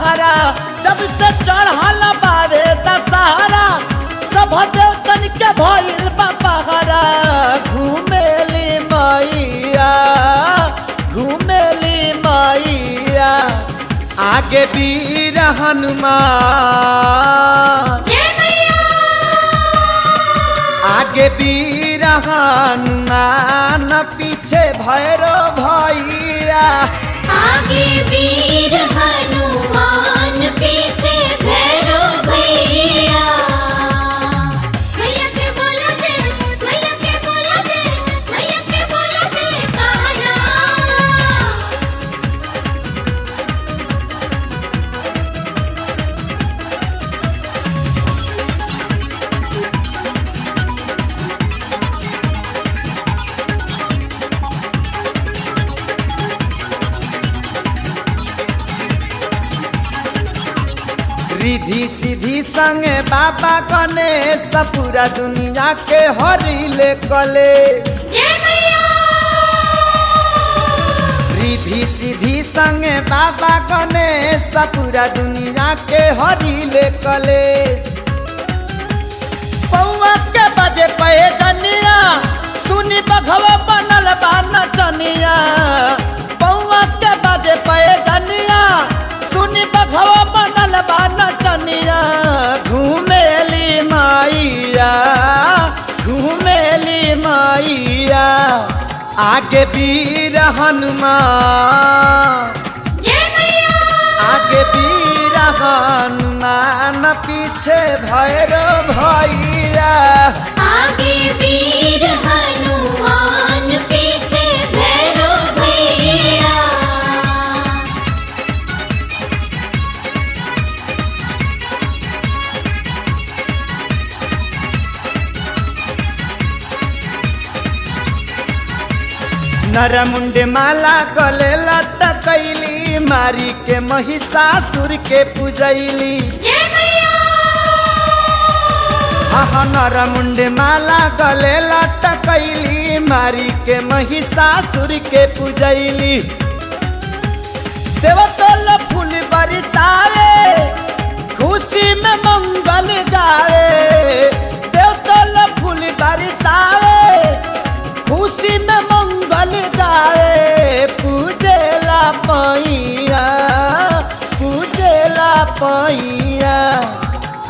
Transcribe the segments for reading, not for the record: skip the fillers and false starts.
पहारा जब से चढ़ल बारे दशहरा सब देवतन के भइल बा पहारा घूमेली मैया घूमेली मैया आगे वीर हनुमान आगे वीर हनुमान पीछे भैरव भैया आगे वीर हनुमान पीछे भैरव भैया मैया के बोला दे मैया के बोला दे मैया के बोला दे कहना रिधि सीधी संगे बाबा गणेश पूरा दुनिया के हरिले कलेश रिधि सीधी संगे बाबा गणेश पूरा दुनिया के हरिले कलेश पौआ के बजे पे जनिया सुनी बघवा बनल बा नचनिया पौआ के बजे पे जनिया सुनी बघवा बनल बा नचनिया घूमेली मैया घूमेली मैया आगे वीर हनुमान आगे वीर हनुमान पीछे भैरव भैया आगे वीर हनुमान पीछे भैरव भैया नरमुंड माला गले लटकैली मारी के महिषासुर के पूजैली हाँ नरमुंड माला गले लटकैली मारी के महिषासुर के पूजैली देवतोल फूल बरसावे खुशी में मंगल गावे देवतोल फूल बरसावे खुशी में मंगल गावे पूजेला पैया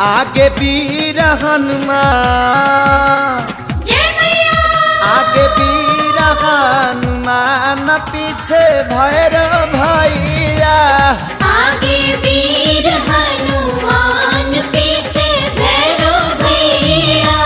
आगे वीर हनुमान आगे वीर हनुमान पीछे भैरव भैया आगे वीर हनुमान पीछे भैरव भैया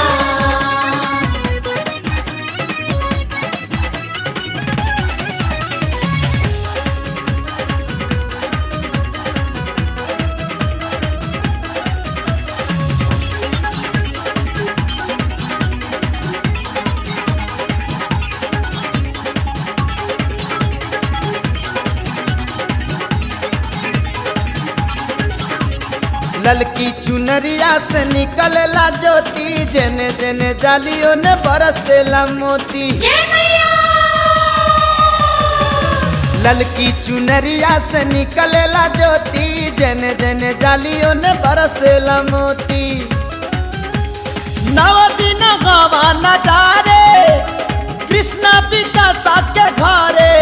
ललकी चुनरिया से निकलला ज्योति जेने जेने जालियों ने बरसेला मोती ललकी चुनरिया से निकलला ज्योति जेने जेने जालियों ने बरसेला मोती नव दिन हवा नजारे कृष्णा विकास के घरे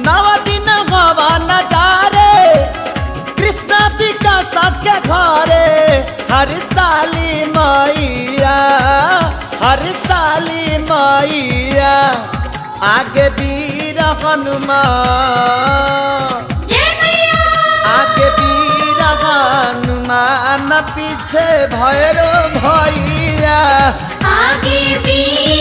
नव दिन हवा नजारे कृष्णा विकास के घरे हर साली मैया आगे वीर हनुमान आगे वीर हनुमान पीछे भैरव भैया आगे वीर